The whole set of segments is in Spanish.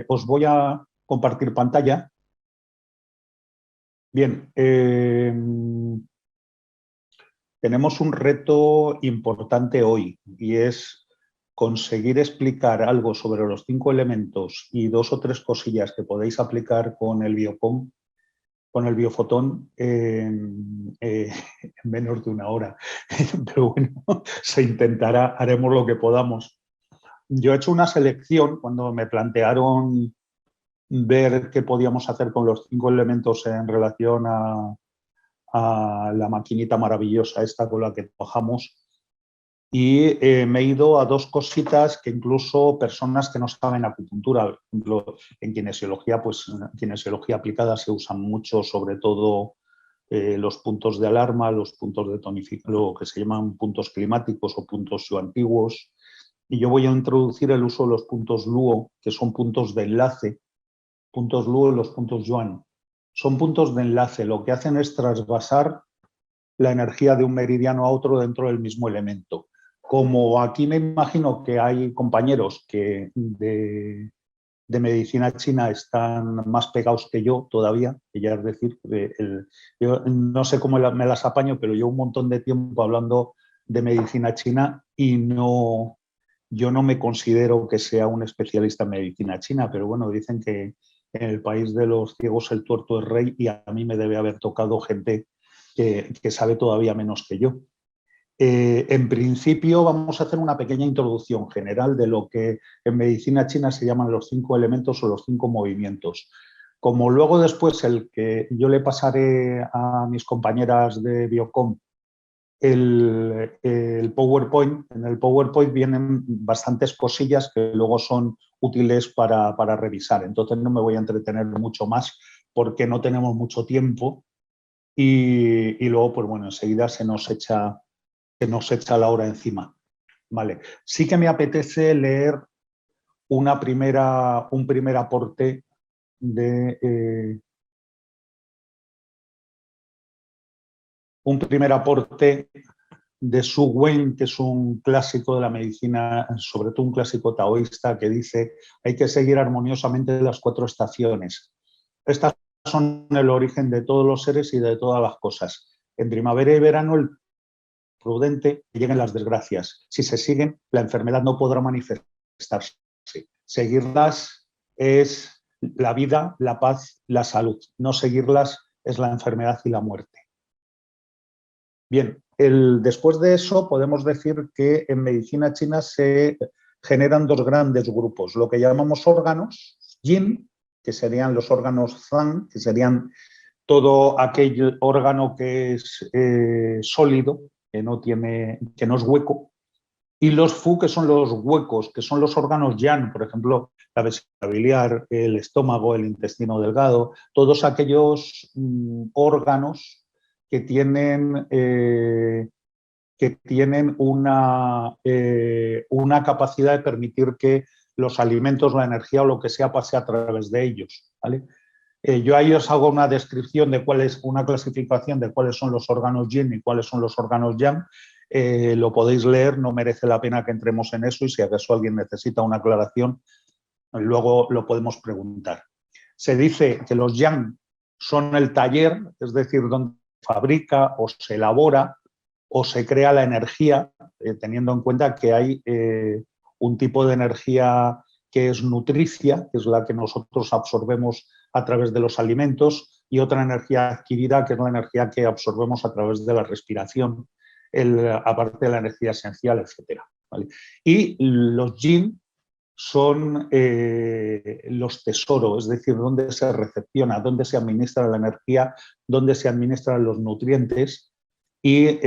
os voy a compartir pantalla. Bien, tenemos un reto importante hoy y es conseguir explicar algo sobre los 5 elementos y 2 o 3 cosillas que podéis aplicar con el biocom, con el biofotón en menos de una hora. Pero bueno, se intentará, haremos lo que podamos. Yo he hecho una selección cuando me plantearon ver qué podíamos hacer con los 5 elementos en relación a la maquinita maravillosa esta con la que trabajamos. Y me he ido a 2 cositas que incluso personas que no saben acupuntura, por ejemplo, en kinesiología, pues en kinesiología aplicada se usan mucho, sobre todo los puntos de alarma, los puntos de tonificación, lo que se llaman puntos climáticos o puntos antiguos. Y yo voy a introducir el uso de los puntos Luo, que son puntos de enlace, puntos Luo y los puntos Yuan. Son puntos de enlace, lo que hacen es trasvasar la energía de un meridiano a otro dentro del mismo elemento. Como aquí me imagino que hay compañeros que de medicina china están más pegados que yo todavía, que ya es decir, yo no sé cómo me las apaño, pero yo un montón de tiempo hablando de medicina china y yo no me considero que sea un especialista en medicina china, pero bueno, dicen que en el país de los ciegos el tuerto es rey y a mí me debe haber tocado gente que sabe todavía menos que yo. En principio vamos a hacer una pequeña introducción general de lo que en medicina china se llaman los 5 elementos o los 5 movimientos. Como luego después el que yo le pasaré a mis compañeras de Biocom el PowerPoint, en el PowerPoint vienen bastantes cosillas que luego son útiles para revisar. Entonces no me voy a entretener mucho más porque no tenemos mucho tiempo y luego, pues bueno, enseguida se nos echa la hora encima. Vale. Sí que me apetece leer un primer aporte de Su Wen, que es un clásico de la medicina, sobre todo un clásico taoísta, que dice hay que seguir armoniosamente las 4 estaciones. Estas son el origen de todos los seres y de todas las cosas. En primavera y verano el prudente que lleguen las desgracias. Si se siguen, la enfermedad no podrá manifestarse. Seguirlas es la vida, la paz, la salud. No seguirlas es la enfermedad y la muerte. Bien, después de eso podemos decir que en medicina china se generan 2 grandes grupos, lo que llamamos órganos, yin, que serían los órganos zang, que serían todo aquel órgano que es sólido, que no es hueco, y los fu, que son los huecos, que son los órganos yang, por ejemplo, la vesícula biliar, el estómago, el intestino delgado, todos aquellos órganos que tienen una capacidad de permitir que los alimentos, la energía o lo que sea pase a través de ellos, ¿vale? Yo ahí os hago una descripción de una clasificación de cuáles son los órganos yin y cuáles son los órganos yang. Lo podéis leer, no merece la pena que entremos en eso y si acaso alguien necesita una aclaración, luego lo podemos preguntar. Se dice que los yang son el taller, es decir, donde se fabrica o se elabora o se crea la energía, teniendo en cuenta que hay un tipo de energía que es nutricia, que es la que nosotros absorbemos a través de los alimentos, y otra energía adquirida, que es la energía que absorbemos a través de la respiración, aparte de la energía esencial, etc. ¿Vale? Y los yin son los tesoros, es decir, dónde se recepciona, dónde se administra la energía, dónde se administran los nutrientes y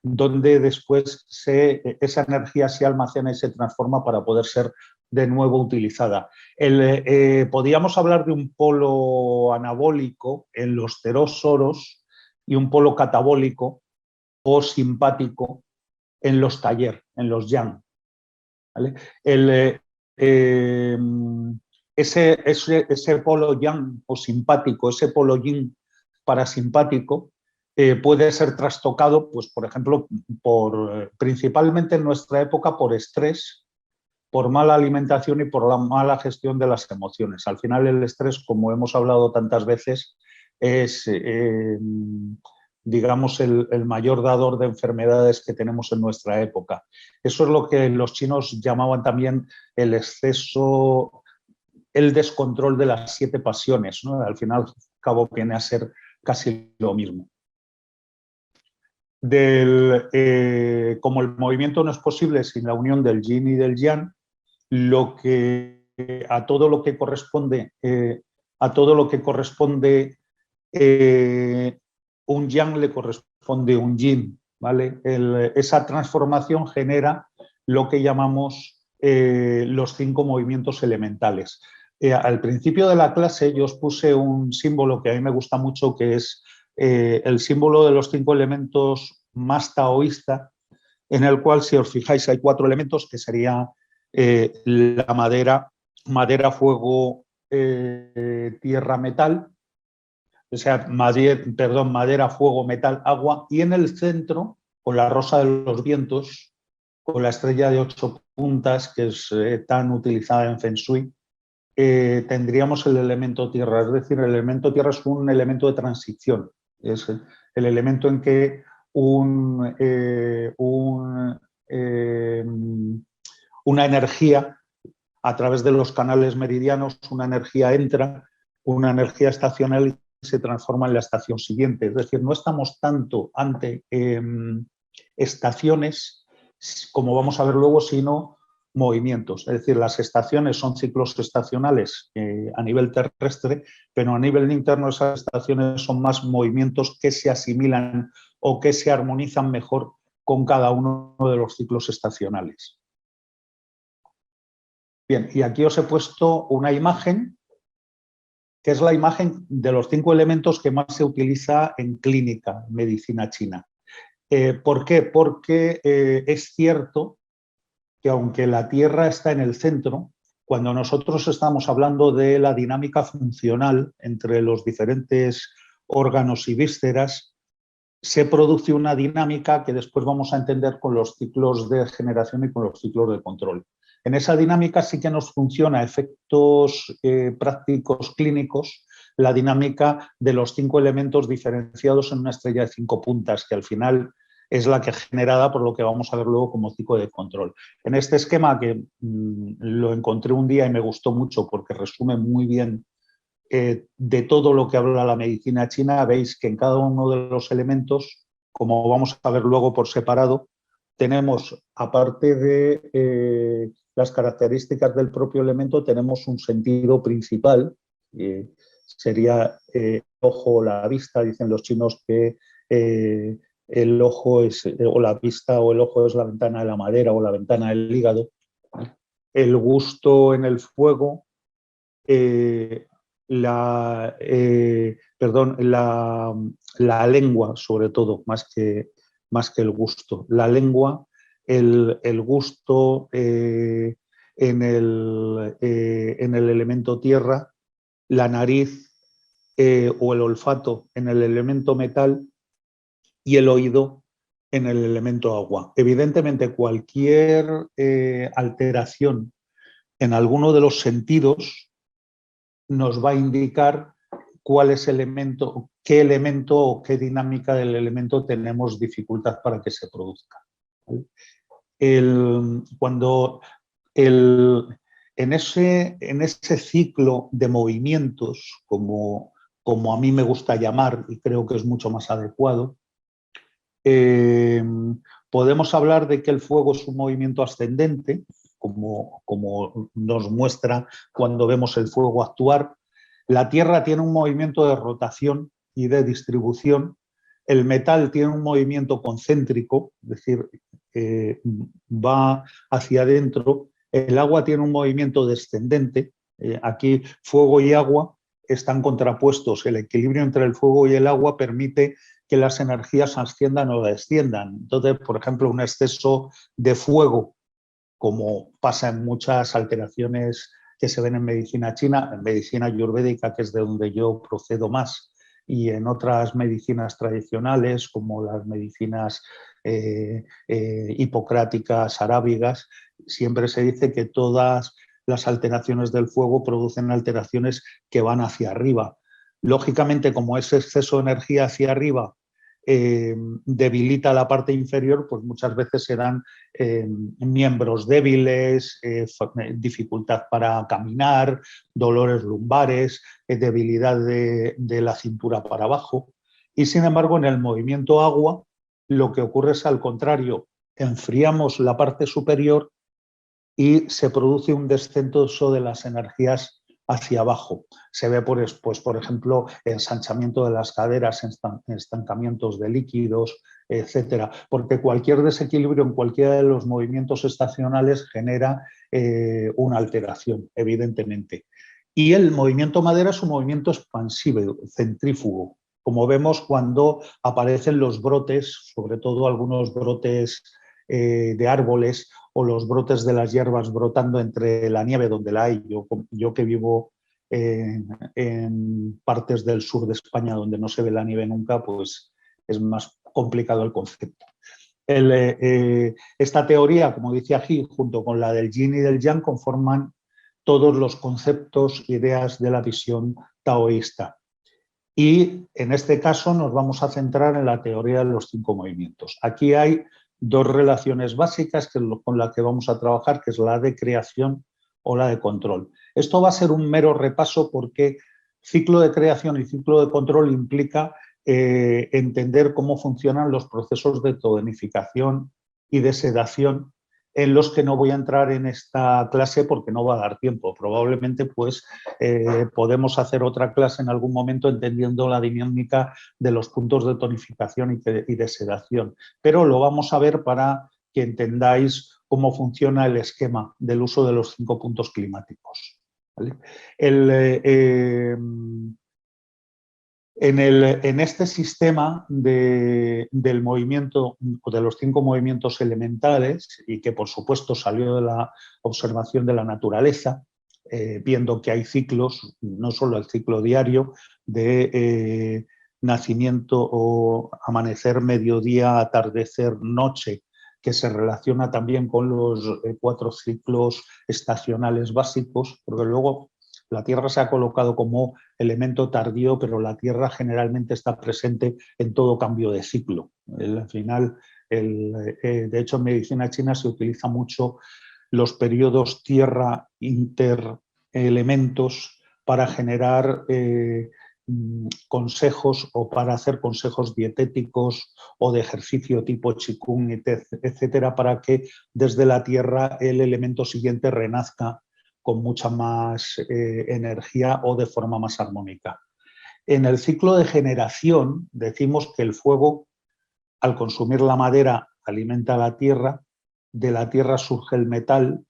donde después esa energía se almacena y se transforma para poder ser de nuevo utilizada. Podríamos hablar de un polo anabólico en los terósoros y un polo catabólico o simpático en los taller, en los yang. ¿Vale? Ese polo yang o simpático, ese polo yin parasimpático, puede ser trastocado, pues, por ejemplo, principalmente en nuestra época por estrés por mala alimentación y por la mala gestión de las emociones. Al final el estrés, como hemos hablado tantas veces, es, digamos, el mayor dador de enfermedades que tenemos en nuestra época. Eso es lo que los chinos llamaban también el exceso, el descontrol de las 7 pasiones, ¿no? Al final, al cabo, viene a ser casi lo mismo. Como el movimiento no es posible sin la unión del yin y del yang, a todo lo que corresponde, un yang le corresponde un yin, ¿vale? Esa transformación genera lo que llamamos los 5 movimientos elementales. Al principio de la clase yo os puse un símbolo que a mí me gusta mucho, que es el símbolo de los 5 elementos más taoísta, en el cual, si os fijáis, hay 4 elementos, que sería la madera, fuego, tierra, metal, o sea, madera, fuego, metal, agua, y en el centro, con la rosa de los vientos, con la estrella de 8 puntas, que es tan utilizada en Feng Shui, tendríamos el elemento tierra. Es decir, el elemento tierra es un elemento de transición, es el elemento en que una energía, a través de los canales meridianos, una energía entra, una energía estacional, y se transforma en la estación siguiente. Es decir, no estamos tanto ante estaciones, como vamos a ver luego, sino movimientos. Es decir, las estaciones son ciclos estacionales a nivel terrestre, pero a nivel interno esas estaciones son más movimientos que se asimilan o que se armonizan mejor con cada uno de los ciclos estacionales. Bien, y aquí os he puesto una imagen, que es la imagen de los 5 elementos que más se utiliza en clínica, medicina china. ¿Por qué? Porque es cierto que aunque la Tierra está en el centro, cuando nosotros estamos hablando de la dinámica funcional entre los diferentes órganos y vísceras, se produce una dinámica que después vamos a entender con los ciclos de generación y con los ciclos de control. En esa dinámica sí que nos funciona a efectos prácticos clínicos la dinámica de los 5 elementos diferenciados en una estrella de 5 puntas, que al final es la que es generada por lo que vamos a ver luego como ciclo de control. En este esquema, que lo encontré un día y me gustó mucho porque resume muy bien de todo lo que habla la medicina china, veis que en cada uno de los elementos, como vamos a ver luego por separado, tenemos, aparte de las características del propio elemento, tenemos un sentido principal, sería el ojo o la vista. Dicen los chinos que el ojo es, o la vista o el ojo es la ventana de la madera o la ventana del hígado. El gusto en el fuego, la lengua, sobre todo, más que el gusto. La lengua, el gusto en el elemento tierra, la nariz o el olfato en el elemento metal y el oído en el elemento agua. Evidentemente, cualquier alteración en alguno de los sentidos nos va a indicar qué elemento o qué dinámica del elemento tenemos dificultad para que se produzca. En ese ciclo de movimientos, como a mí me gusta llamar, y creo que es mucho más adecuado, podemos hablar de que el fuego es un movimiento ascendente, como nos muestra cuando vemos el fuego actuar. La tierra tiene un movimiento de rotación y de distribución. El metal tiene un movimiento concéntrico, es decir, va hacia adentro. El agua tiene un movimiento descendente. Aquí fuego y agua están contrapuestos. El equilibrio entre el fuego y el agua permite que las energías asciendan o desciendan. Entonces, por ejemplo, un exceso de fuego, como pasa en muchas alteraciones que se ven en medicina china, en medicina ayurvédica, que es de donde yo procedo más, y en otras medicinas tradicionales, como las medicinas hipocráticas, arábigas, siempre se dice que todas las alteraciones del fuego producen alteraciones que van hacia arriba. Lógicamente, como ese exceso de energía hacia arriba debilita la parte inferior, pues muchas veces serán miembros débiles, dificultad para caminar, dolores lumbares, debilidad de la cintura para abajo. Y sin embargo, en el movimiento agua, lo que ocurre es al contrario, enfriamos la parte superior y se produce un descenso de las energías hacia abajo. Se ve, pues, por ejemplo, ensanchamiento de las caderas, estancamientos de líquidos, etcétera, porque cualquier desequilibrio en cualquiera de los movimientos estacionales genera una alteración, evidentemente. Y el movimiento madera es un movimiento expansivo, centrífugo, como vemos cuando aparecen los brotes, sobre todo algunos brotes de árboles o los brotes de las hierbas brotando entre la nieve donde la hay. Yo que vivo en partes del sur de España donde no se ve la nieve nunca, pues es más complicado el concepto. Esta teoría, como dice Agi, junto con la del yin y del yang, conforman todos los conceptos, ideas de la visión taoísta. Y en este caso nos vamos a centrar en la teoría de los 5 movimientos. Aquí hay 2 relaciones básicas con las que vamos a trabajar, que es la de creación o la de control. Esto va a ser un mero repaso porque ciclo de creación y ciclo de control implica entender cómo funcionan los procesos de tonificación y de sedación, en los que no voy a entrar en esta clase porque no va a dar tiempo. Probablemente pues podemos hacer otra clase en algún momento entendiendo la dinámica de los puntos de tonificación y de sedación. Pero lo vamos a ver para que entendáis cómo funciona el esquema del uso de los 5 puntos climáticos. ¿Vale? En este sistema del movimiento, de los 5 movimientos elementales, y que por supuesto salió de la observación de la naturaleza, viendo que hay ciclos, no solo el ciclo diario de nacimiento o amanecer, mediodía, atardecer, noche, que se relaciona también con los 4 ciclos estacionales básicos, porque luego la Tierra se ha colocado como elemento tardío, pero la Tierra generalmente está presente en todo cambio de ciclo. Al final, de hecho, en medicina china se utiliza mucho los periodos Tierra interelementos para generar consejos o para hacer consejos dietéticos o de ejercicio tipo Qigong, etcétera, para que desde la Tierra el elemento siguiente renazca con mucha más energía o de forma más armónica. En el ciclo de generación decimos que el fuego, al consumir la madera, alimenta la tierra, de la tierra surge el metal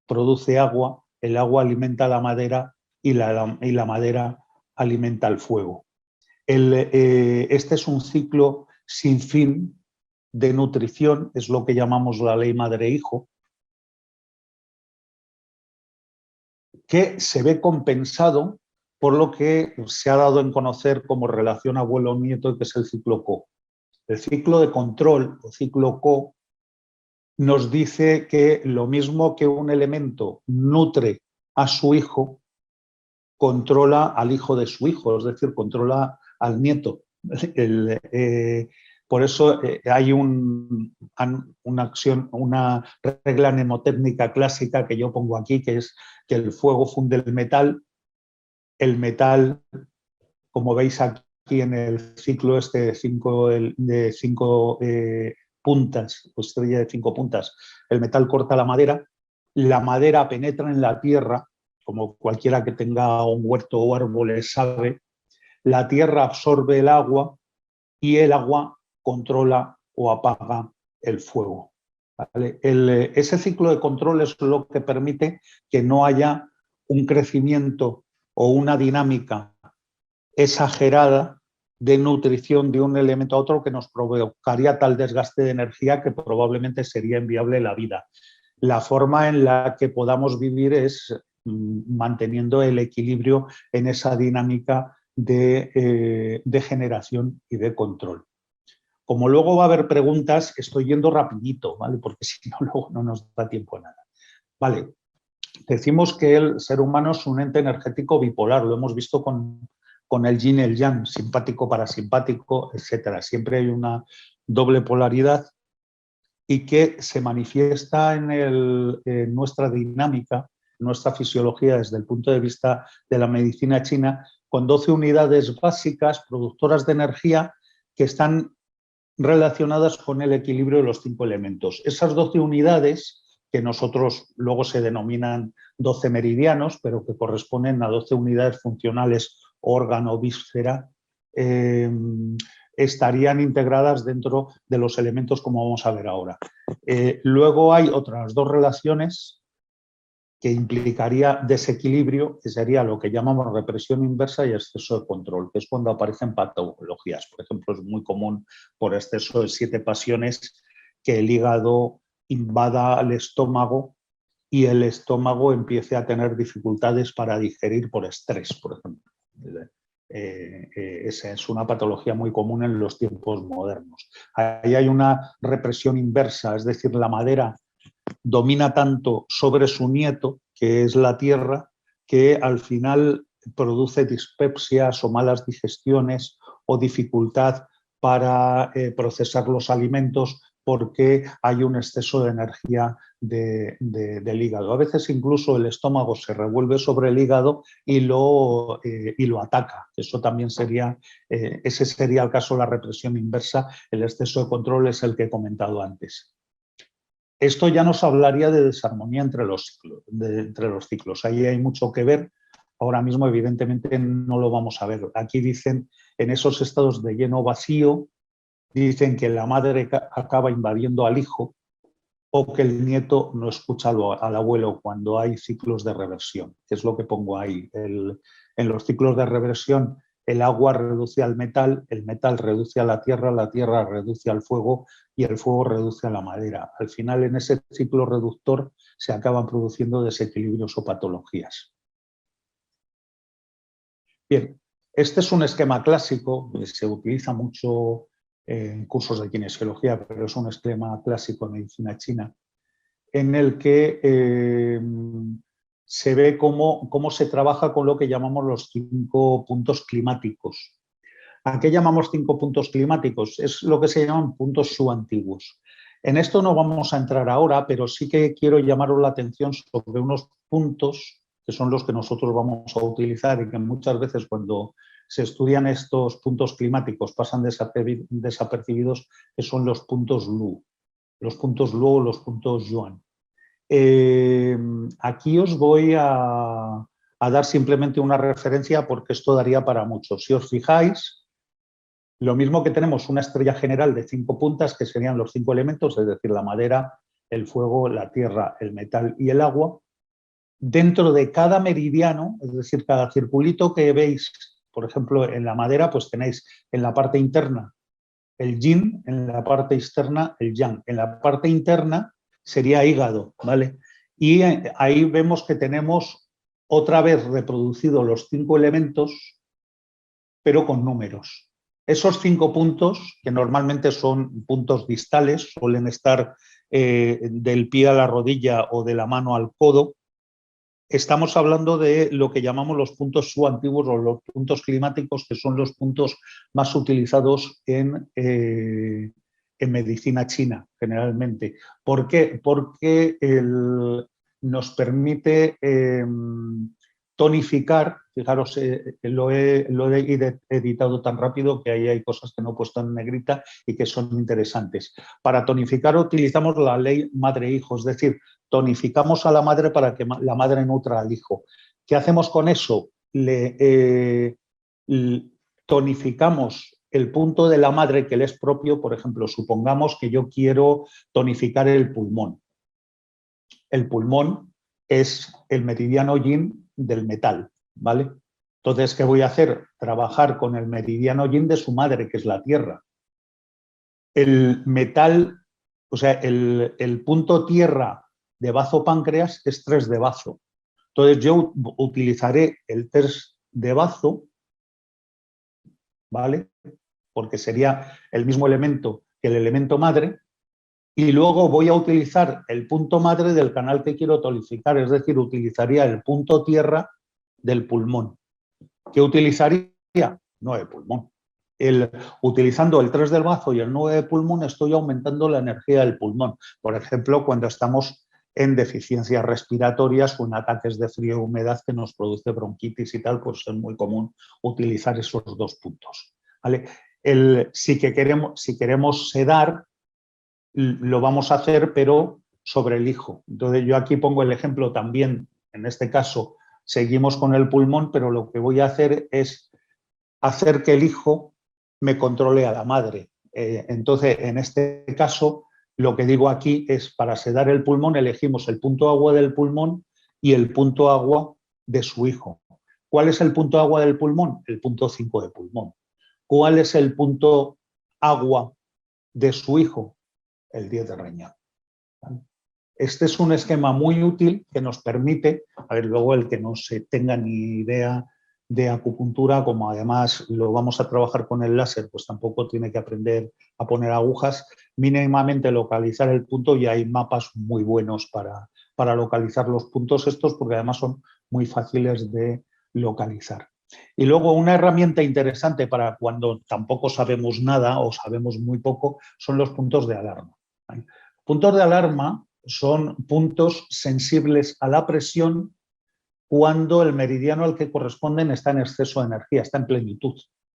produce agua, el agua alimenta la madera y la madera alimenta el fuego. Este es un ciclo sin fin de nutrición, es lo que llamamos la ley madre-hijo, que se ve compensado por lo que se ha dado en conocer como relación abuelo-nieto, que es el ciclo Ko. El ciclo de control, o ciclo Ko, nos dice que lo mismo que un elemento nutre a su hijo, controla al hijo de su hijo, es decir, controla al nieto. Por eso hay una regla mnemotécnica clásica que yo pongo aquí, que es que el fuego funde el metal, como veis aquí en el ciclo este de cinco puntas, o estrella de 5 puntas, el metal corta la madera penetra en la tierra, como cualquiera que tenga un huerto o árboles sabe, la tierra absorbe el agua y el agua controla o apaga el fuego. ¿Vale? Ese ciclo de control es lo que permite que no haya un crecimiento o una dinámica exagerada de nutrición de un elemento a otro que nos provocaría tal desgaste de energía que probablemente sería inviable la vida. La forma en la que podamos vivir es manteniendo el equilibrio en esa dinámica de generación y de control. Como luego va a haber preguntas, estoy yendo rapidito, ¿vale? Porque si no, luego no nos da tiempo a nada. Vale, decimos que el ser humano es un ente energético bipolar, lo hemos visto con el yin y el yang, simpático, parasimpático, etcétera. Siempre hay una doble polaridad y que se manifiesta en nuestra dinámica, nuestra fisiología desde el punto de vista de la medicina china, con 12 unidades básicas productoras de energía que están relacionadas con el equilibrio de los 5 elementos. Esas 12 unidades, que nosotros luego se denominan 12 meridianos, pero que corresponden a 12 unidades funcionales, órgano, víscera, estarían integradas dentro de los elementos como vamos a ver ahora. Luego hay otras 2 relaciones que implicaría desequilibrio, que sería lo que llamamos represión inversa y exceso de control, que es cuando aparecen patologías. Por ejemplo, es muy común por exceso de 7 pasiones que el hígado invada al estómago y el estómago empiece a tener dificultades para digerir por estrés, por ejemplo. Esa es una patología muy común en los tiempos modernos. Ahí hay una represión inversa, es decir, la madera domina tanto sobre su nieto, que es la tierra, que al final produce dispepsias o malas digestiones o dificultad para procesar los alimentos porque hay un exceso de energía del hígado. A veces incluso el estómago se revuelve sobre el hígado y lo ataca. Eso también sería, ese sería el caso de la represión inversa. El exceso de control es el que he comentado antes. Esto ya nos hablaría de desarmonía entre los ciclos. Ahí hay mucho que ver. Ahora mismo, evidentemente, no lo vamos a ver. Aquí dicen, en esos estados de lleno vacío, dicen que la madre acaba invadiendo al hijo o que el nieto no escucha al abuelo cuando hay ciclos de reversión, que es lo que pongo ahí. En los ciclos de reversión, el agua reduce al metal, el metal reduce a la tierra reduce al fuego y el fuego reduce a la madera. Al final, en ese ciclo reductor se acaban produciendo desequilibrios o patologías. Bien, este es un esquema clásico, se utiliza mucho en cursos de kinesiología, pero es un esquema clásico en medicina china, en el que se ve cómo se trabaja con lo que llamamos los 5 puntos climáticos. ¿A qué llamamos 5 puntos climáticos? Es lo que se llaman puntos subantiguos. En esto no vamos a entrar ahora, pero sí que quiero llamaros la atención sobre unos puntos que son los que nosotros vamos a utilizar y que muchas veces cuando se estudian estos puntos climáticos pasan desapercibidos, que son los puntos Lu. Los puntos Lu o los puntos Yuan. Aquí os voy a dar simplemente una referencia porque esto daría para mucho. Si os fijáis, lo mismo que tenemos una estrella general de 5 puntas, que serían los 5 elementos, es decir, la madera, el fuego, la tierra, el metal y el agua. Dentro de cada meridiano, es decir, cada circulito que veis, por ejemplo, en la madera, pues tenéis en la parte interna el yin, en la parte externa el yang. En la parte interna sería hígado, ¿vale? Y ahí vemos que tenemos otra vez reproducido los 5 elementos, pero con números. Esos 5 puntos, que normalmente son puntos distales, suelen estar del pie a la rodilla o de la mano al codo, estamos hablando de lo que llamamos los puntos subantiguos o los puntos climáticos, que son los puntos más utilizados en medicina china, generalmente. ¿Por qué? Porque nos permite tonificar, fijaros, lo he editado tan rápido que ahí hay cosas que no he puesto en negrita y que son interesantes. Para tonificar utilizamos la ley madre-hijo, es decir, tonificamos a la madre para que la madre nutra al hijo. ¿Qué hacemos con eso? Tonificamos el punto de la madre que le es propio. Por ejemplo, supongamos que yo quiero tonificar el pulmón. El pulmón es el meridiano yin del metal, ¿vale? Entonces, ¿qué voy a hacer? Trabajar con el meridiano yin de su madre, que es la tierra. El metal, o sea, el punto tierra de bazo páncreas es 3 de bazo. Entonces yo utilizaré el 3 de bazo, ¿vale? porque sería el mismo elemento que el elemento madre, y luego voy a utilizar el punto madre del canal que quiero tonificar, es decir, utilizaría el punto tierra del pulmón. ¿Qué utilizaría? 9 pulmón. Utilizando el 3 del bazo y el 9 de pulmón estoy aumentando la energía del pulmón. Por ejemplo, cuando estamos en deficiencias respiratorias o en ataques de frío y humedad que nos produce bronquitis y tal, pues es muy común utilizar esos 2 puntos. ¿Vale? Si queremos sedar, lo vamos a hacer, pero sobre el hijo. Entonces yo aquí pongo el ejemplo también, en este caso seguimos con el pulmón, pero lo que voy a hacer es hacer que el hijo me controle a la madre. Entonces, en este caso, lo que digo aquí es, para sedar el pulmón, elegimos el punto agua del pulmón y el punto agua de su hijo. ¿Cuál es el punto agua del pulmón? El punto 5 de pulmón. ¿Cuál es el punto agua de su hijo? El 10 de riñón. Este es un esquema muy útil que nos permite, a ver, luego el que no se tenga ni idea de acupuntura, como además lo vamos a trabajar con el láser, pues tampoco tiene que aprender a poner agujas, mínimamente localizar el punto, y hay mapas muy buenos para localizar los puntos estos, porque además son muy fáciles de localizar. Y luego una herramienta interesante para cuando tampoco sabemos nada o sabemos muy poco son los puntos de alarma. Puntos de alarma son puntos sensibles a la presión cuando el meridiano al que corresponden está en exceso de energía, está en plenitud.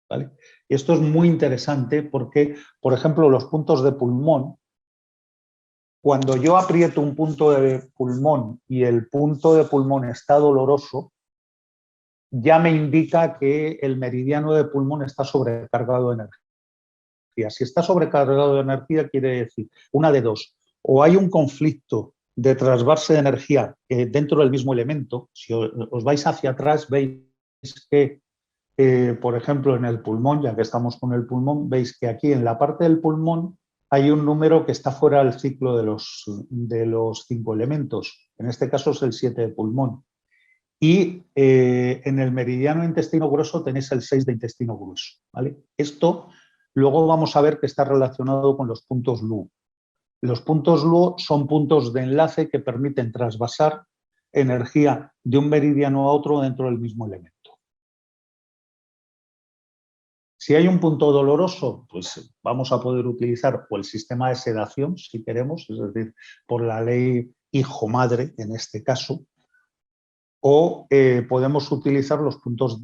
¿Vale? Y esto es muy interesante porque, por ejemplo, los puntos de pulmón, cuando yo aprieto un punto de pulmón y el punto de pulmón está doloroso, ya me indica que el meridiano de pulmón está sobrecargado de energía. Si está sobrecargado de energía, quiere decir una de dos: o hay un conflicto de trasvase de energía dentro del mismo elemento. Si os vais hacia atrás, veis que, por ejemplo, en el pulmón, ya que estamos con el pulmón, veis que aquí en la parte del pulmón hay un número que está fuera del ciclo de los 5 elementos. En este caso es el 7 de pulmón. Y en el meridiano intestino grueso tenéis el 6 de intestino grueso. ¿Vale? Esto luego vamos a ver que está relacionado con los puntos LU. Los puntos LU son puntos de enlace que permiten trasvasar energía de un meridiano a otro dentro del mismo elemento. Si hay un punto doloroso, pues vamos a poder utilizar o el sistema de sedación, si queremos, es decir, por la ley hijo-madre en este caso, o podemos utilizar los puntos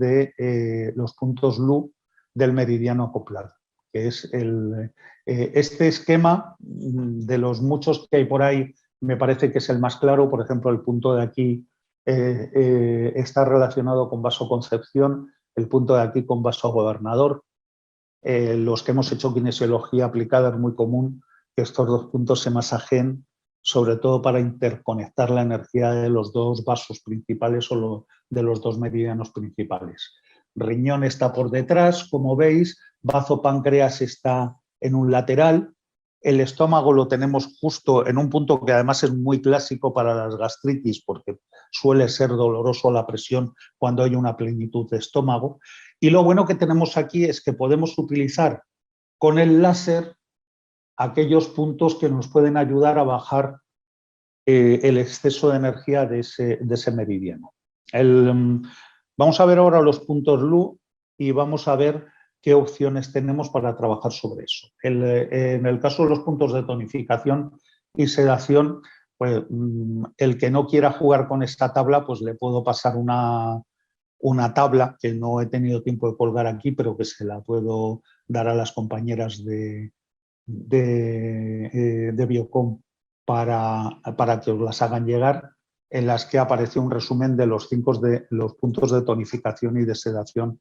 LU del meridiano acoplado, que es este esquema. De los muchos que hay por ahí, me parece que es el más claro. Por ejemplo, el punto de aquí está relacionado con vasoconcepción, el punto de aquí con vasogobernador. Los que hemos hecho kinesiología aplicada es muy común que estos 2 puntos se masajeen, sobre todo para interconectar la energía de los 2 vasos principales o de los 2 meridianos principales. Riñón está por detrás, como veis, bazo páncreas está en un lateral, el estómago lo tenemos justo en un punto que además es muy clásico para las gastritis, porque suele ser doloroso la presión cuando hay una plenitud de estómago. Y lo bueno que tenemos aquí es que podemos utilizar con el láser aquellos puntos que nos pueden ayudar a bajar el exceso de energía de ese meridiano. Vamos a ver ahora los puntos LU y vamos a ver qué opciones tenemos para trabajar sobre eso. En el caso de los puntos de tonificación y sedación, pues, el que no quiera jugar con esta tabla, pues le puedo pasar una tabla que no he tenido tiempo de colgar aquí, pero que se la puedo dar a las compañeras de Biocom para que os las hagan llegar, en las que aparece un resumen de los puntos de tonificación y de sedación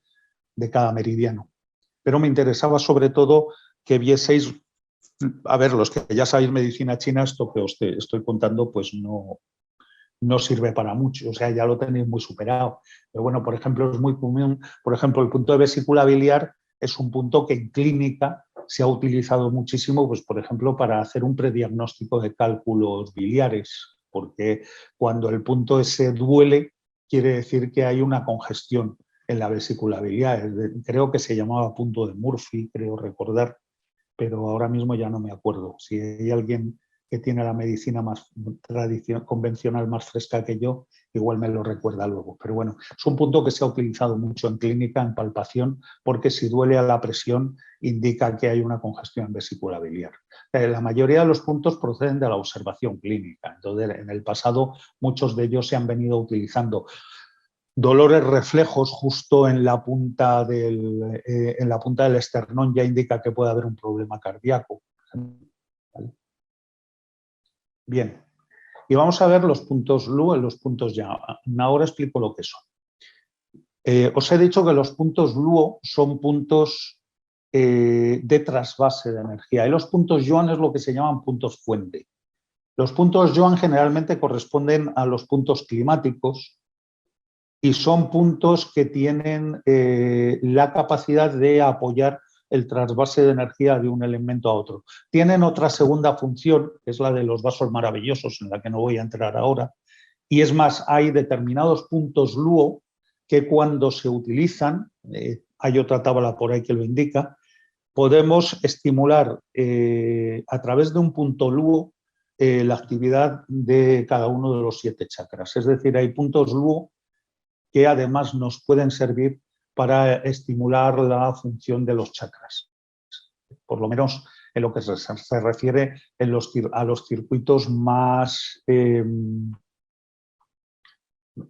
de cada meridiano. Pero me interesaba sobre todo que vieseis, a ver, los que ya sabéis medicina china, esto que os estoy contando pues no sirve para mucho, o sea, ya lo tenéis muy superado. Pero bueno, por ejemplo, es muy común, por ejemplo, el punto de vesícula biliar es un punto que en clínica se ha utilizado muchísimo, pues por ejemplo, para hacer un prediagnóstico de cálculos biliares, porque cuando el punto ese duele, quiere decir que hay una congestión. en la vesícula biliar. Creo que se llamaba punto de Murphy, creo recordar, pero ahora mismo ya no me acuerdo. Si hay alguien que tiene la medicina más convencional más fresca que yo, igual me lo recuerda luego. Pero bueno, es un punto que se ha utilizado mucho en clínica, en palpación, porque si duele a la presión indica que hay una congestión vesícula biliar. La mayoría de los puntos proceden de la observación clínica. Entonces, en el pasado muchos de ellos se han venido utilizando. Dolores reflejos justo en la punta del esternón ya indica que puede haber un problema cardíaco. ¿Vale? Bien, y vamos a ver los puntos LU y los puntos YAN. Ahora explico lo que son. Os he dicho que los puntos LUO son puntos de trasvase de energía y los puntos YUAN es lo que se llaman puntos fuente. Los puntos YUAN generalmente corresponden a los puntos climáticos y son puntos que tienen la capacidad de apoyar el trasvase de energía de un elemento a otro. Tienen otra segunda función, que es la de los vasos maravillosos, en la que no voy a entrar ahora, y es más, hay determinados puntos LUO que cuando se utilizan, hay otra tabla por ahí que lo indica, podemos estimular a través de un punto LUO la actividad de cada uno de los 7 chakras. Es decir, hay puntos LUO que además nos pueden servir para estimular la función de los chakras. Por lo menos en lo que se refiere a los circuitos más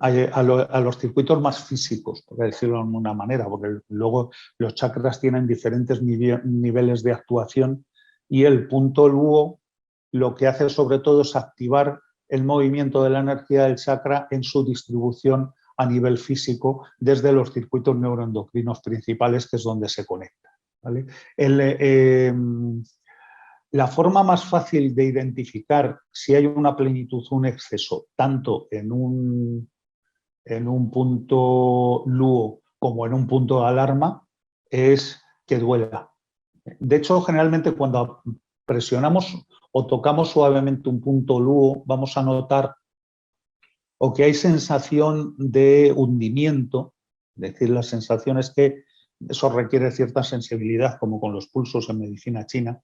a los circuitos más físicos, por decirlo de alguna manera, porque luego los chakras tienen diferentes niveles de actuación y el punto LUO lo que hace sobre todo es activar el movimiento de la energía del chakra en su distribución a nivel físico desde los circuitos neuroendocrinos principales, que es donde se conecta, ¿vale? La forma más fácil de identificar si hay una plenitud o un exceso, tanto en un punto LUO como en un punto de alarma, es que duela. De hecho, generalmente cuando presionamos o tocamos suavemente un punto LUO, vamos a notar o que hay sensación de hundimiento, es decir, la sensación es que eso requiere cierta sensibilidad, como con los pulsos en medicina china.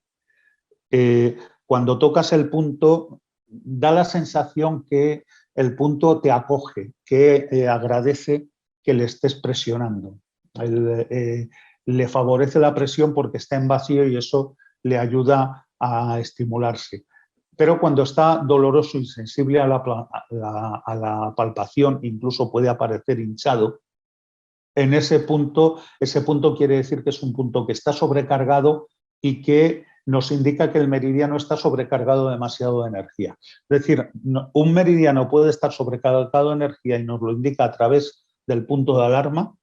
Cuando tocas el punto, da la sensación que el punto te acoge, que agradece que le estés presionando. Le favorece la presión porque está en vacío y eso le ayuda a estimularse. Pero cuando está doloroso y sensible a la palpación, incluso puede aparecer hinchado, en ese punto quiere decir que es un punto que está sobrecargado y que nos indica que el meridiano está sobrecargado demasiado de energía. Es decir, un meridiano puede estar sobrecargado de energía y nos lo indica a través del punto de alarma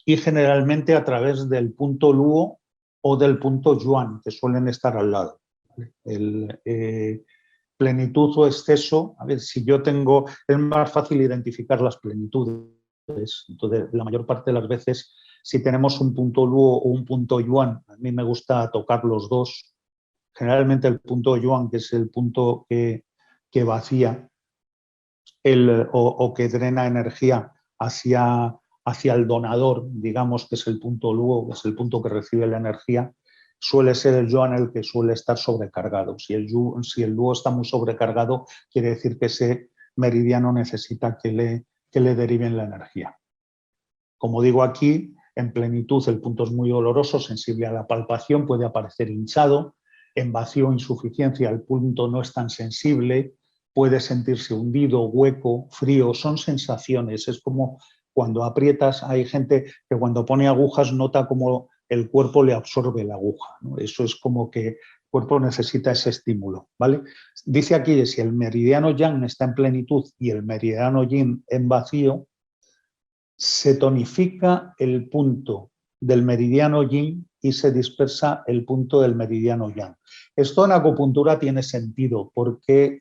y generalmente a través del punto LUO o del punto YUAN, que suelen estar al lado. Plenitud o exceso, a ver, si yo tengo, es más fácil identificar las plenitudes. Entonces, la mayor parte de las veces, si tenemos un punto LUO o un punto YUAN, a mí me gusta tocar los dos. Generalmente el punto YUAN, que es el punto que vacía o que drena energía hacia el donador, digamos que es el punto LUO, que es el punto que recibe la energía, suele ser el YUAN el que suele estar sobrecargado. Si el LUO está muy sobrecargado, quiere decir que ese meridiano necesita que le deriven la energía. Como digo aquí, en plenitud el punto es muy doloroso, sensible a la palpación, puede aparecer hinchado. En vacío o insuficiencia el punto no es tan sensible, puede sentirse hundido, hueco, frío, son sensaciones. Es como cuando aprietas, hay gente que cuando pone agujas nota como el cuerpo le absorbe la aguja, ¿no? Eso es como que el cuerpo necesita ese estímulo, ¿vale? Dice aquí que si el meridiano yang está en plenitud y el meridiano yin en vacío, se tonifica el punto del meridiano yin y se dispersa el punto del meridiano yang. Esto en acupuntura tiene sentido porque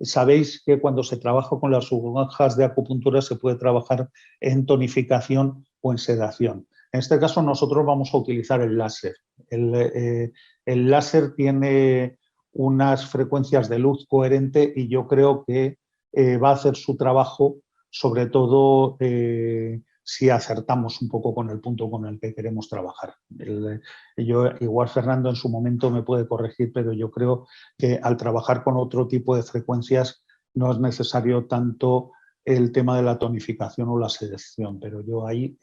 sabéis que cuando se trabaja con las agujas de acupuntura se puede trabajar en tonificación o en sedación. En este caso nosotros vamos a utilizar el láser. El láser tiene unas frecuencias de luz coherente y yo creo que va a hacer su trabajo sobre todo si acertamos un poco con el punto con el que queremos trabajar. Igual Fernando en su momento me puede corregir, pero yo creo que al trabajar con otro tipo de frecuencias no es necesario tanto el tema de la tonificación o la selección, pero yo ahí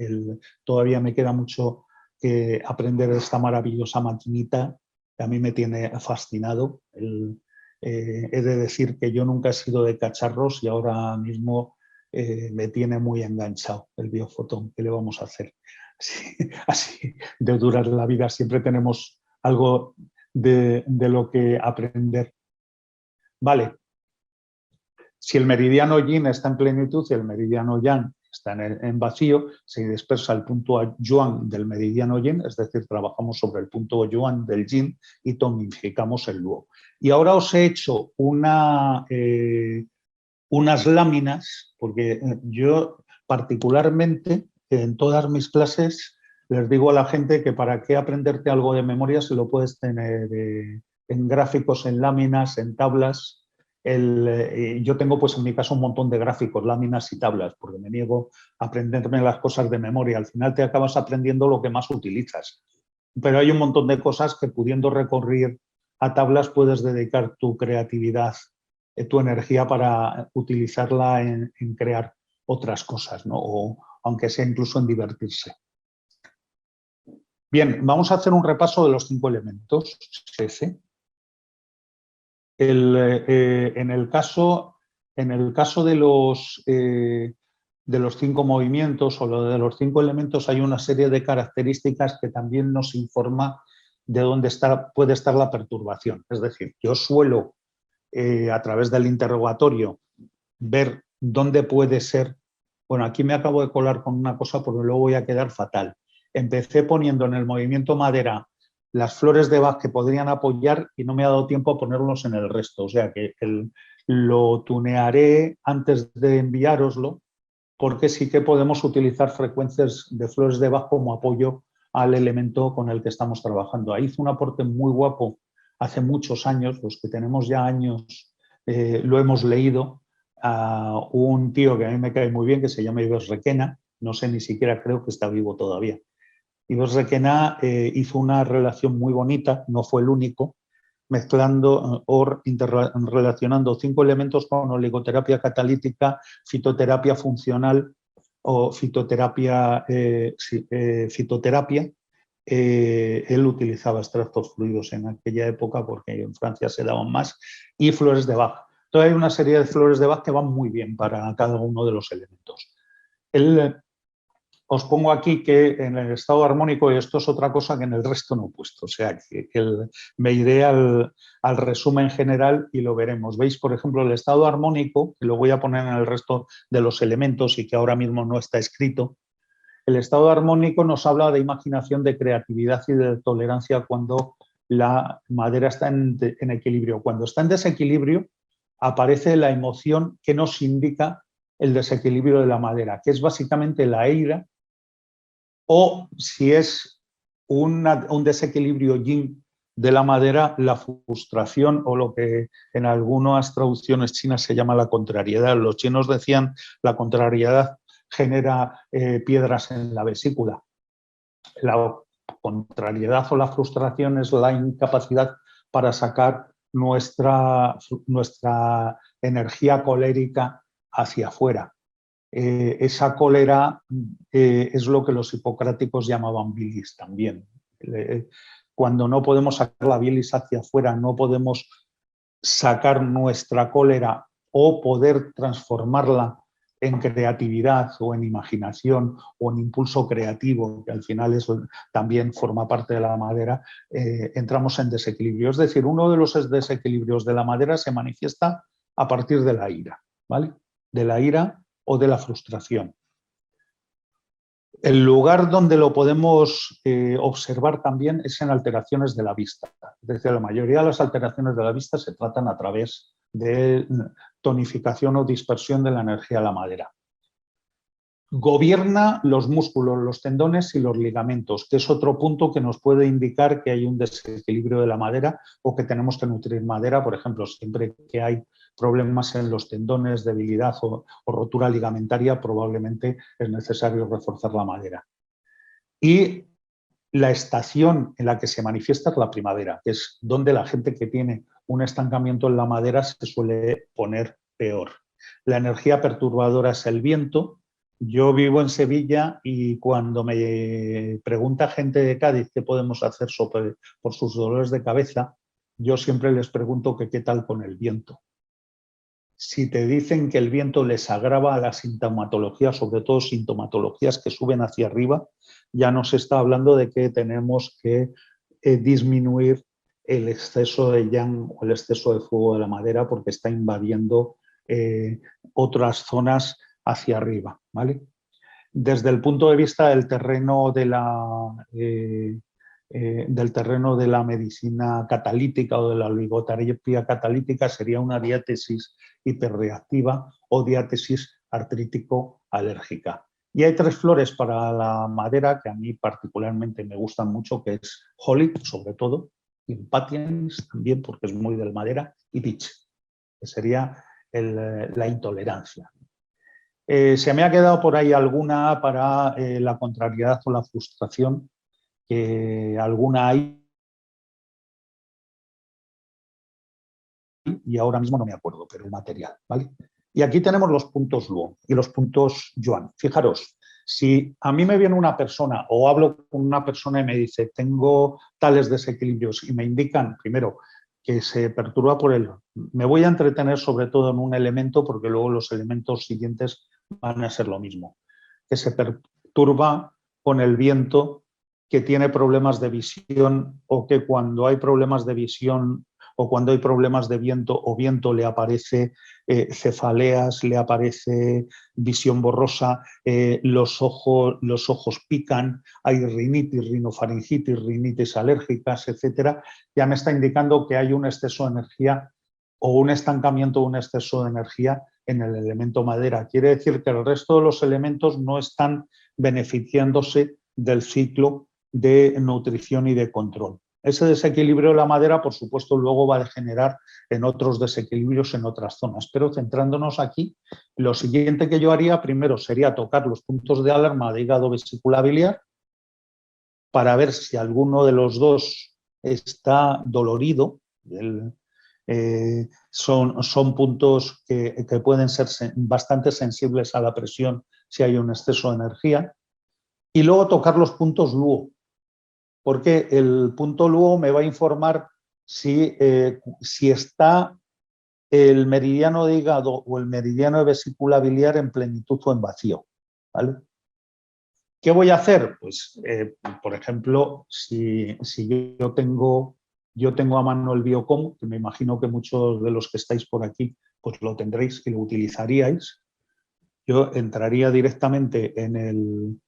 todavía me queda mucho que aprender de esta maravillosa maquinita que a mí me tiene fascinado. He de decir que yo nunca he sido de cacharros y ahora mismo me tiene muy enganchado el biofotón. ¿Qué le vamos a hacer? Así de durar la vida siempre tenemos algo de lo que aprender. Vale. Si el meridiano yin está en plenitud y el meridiano yang está en vacío, se dispersa el punto yuan del meridiano yin, es decir, trabajamos sobre el punto yuan del yin y tonificamos el luo. Y ahora os he hecho unas láminas, porque yo particularmente en todas mis clases les digo a la gente que para qué aprenderte algo de memoria si lo puedes tener en gráficos, en láminas, en tablas. Yo tengo pues en mi caso un montón de gráficos, láminas y tablas, porque me niego a aprenderme las cosas de memoria. Al final te acabas aprendiendo lo que más utilizas. Pero hay un montón de cosas que pudiendo recurrir a tablas puedes dedicar tu creatividad, tu energía para utilizarla en crear otras cosas, ¿no? O aunque sea incluso en divertirse. Bien, vamos a hacer un repaso de los 5 elementos. En el caso de los 5 movimientos o de los 5 elementos hay una serie de características que también nos informa de dónde puede estar la perturbación. Es decir, yo suelo a través del interrogatorio ver dónde puede ser. Bueno, aquí me acabo de colar con una cosa porque luego voy a quedar fatal. Empecé poniendo en el movimiento madera las flores de Bach que podrían apoyar y no me ha dado tiempo a ponerlos en el resto. O sea que lo tunearé antes de enviároslo, porque sí que podemos utilizar frecuencias de flores de Bach como apoyo al elemento con el que estamos trabajando. Ahí hizo un aporte muy guapo hace muchos años, los que tenemos ya años lo hemos leído, a un tío que a mí me cae muy bien, que se llama Ives Requena, no sé, ni siquiera creo que está vivo todavía. Ives Requena hizo una relación muy bonita, no fue el único, mezclando o relacionando 5 elementos con oligoterapia catalítica, fitoterapia funcional o fitoterapia. Él utilizaba extractos fluidos en aquella época porque en Francia se daban más, y flores de Bach. Entonces hay una serie de flores de Bach que van muy bien para cada uno de los elementos. Os pongo aquí que en el estado armónico, y esto es otra cosa que en el resto no he puesto, o sea, que me iré al resumen general y lo veremos. Veis, por ejemplo, el estado armónico, que lo voy a poner en el resto de los elementos y que ahora mismo no está escrito. El estado armónico nos habla de imaginación, de creatividad y de tolerancia cuando la madera está en equilibrio. Cuando está en desequilibrio, aparece la emoción que nos indica el desequilibrio de la madera, que es básicamente la ira, o si es un desequilibrio yin de la madera, la frustración o lo que en algunas traducciones chinas se llama la contrariedad. Los chinos decían la contrariedad genera piedras en la vesícula. La contrariedad o la frustración es la incapacidad para sacar nuestra energía colérica hacia afuera. Esa cólera es lo que los hipocráticos llamaban bilis también. Cuando no podemos sacar la bilis hacia afuera, no podemos sacar nuestra cólera o poder transformarla en creatividad o en imaginación o en impulso creativo, que al final eso también forma parte de la madera, entramos en desequilibrio. Es decir, uno de los desequilibrios de la madera se manifiesta a partir de la ira, ¿vale? De la ira o de la frustración. El lugar donde lo podemos observar también es en alteraciones de la vista. Es decir, la mayoría de las alteraciones de la vista se tratan a través de tonificación o dispersión de la energía de la madera. Gobierna los músculos, los tendones y los ligamentos, que es otro punto que nos puede indicar que hay un desequilibrio de la madera o que tenemos que nutrir madera. Por ejemplo, siempre que hay problemas en los tendones, debilidad o rotura ligamentaria, probablemente es necesario reforzar la madera. Y la estación en la que se manifiesta es la primavera, que es donde la gente que tiene un estancamiento en la madera se suele poner peor. La energía perturbadora es el viento. Yo vivo en Sevilla y cuando me pregunta gente de Cádiz qué podemos hacer por sus dolores de cabeza, yo siempre les pregunto que qué tal con el viento. Si te dicen que el viento les agrava la sintomatología, sobre todo sintomatologías que suben hacia arriba, ya nos está hablando de que tenemos que disminuir el exceso de yang o el exceso de fuego de la madera porque está invadiendo otras zonas hacia arriba, ¿vale? Desde el punto de vista del terreno de la medicina catalítica o de la oligoterapia catalítica sería una diátesis hiperreactiva o diátesis artrítico-alérgica. Y hay 3 flores para la madera que a mí particularmente me gustan mucho, que es Holly, sobre todo, Impatiens también, porque es muy de madera, y Beech, que sería la intolerancia. Se me ha quedado por ahí alguna para la contrariedad o la frustración, que alguna hay y ahora mismo no me acuerdo, pero el material, ¿vale? Y aquí tenemos los puntos Luo y los puntos Yuan. Fijaros, si a mí me viene una persona o hablo con una persona y me dice tengo tales desequilibrios y me indican, primero, que se perturba por él, me voy a entretener sobre todo en un elemento porque luego los elementos siguientes van a ser lo mismo, que se perturba con el viento, que tiene problemas de visión o que cuando hay problemas de visión o cuando hay problemas de viento o viento le aparece cefaleas, le aparece visión borrosa, los ojos pican, hay rinitis, rinofaringitis, rinitis alérgicas, etcétera, ya me está indicando que hay un exceso de energía o un estancamiento o un exceso de energía en el elemento madera. Quiere decir que el resto de los elementos no están beneficiándose del ciclo de nutrición y de control. Ese desequilibrio de la madera, por supuesto, luego va a degenerar en otros desequilibrios en otras zonas. Pero centrándonos aquí, lo siguiente que yo haría primero sería tocar los puntos de alarma de hígado vesícula biliar para ver si alguno de los dos está dolorido. Son puntos que pueden ser bastante sensibles a la presión si hay un exceso de energía. Y luego tocar los puntos Luo, porque el punto Luo me va a informar si está el meridiano de hígado o el meridiano de vesícula biliar en plenitud o en vacío, ¿vale? ¿Qué voy a hacer? Pues, por ejemplo, si yo tengo a mano el Biocom, que me imagino que muchos de los que estáis por aquí pues lo tendréis y lo utilizaríais, yo entraría directamente en el...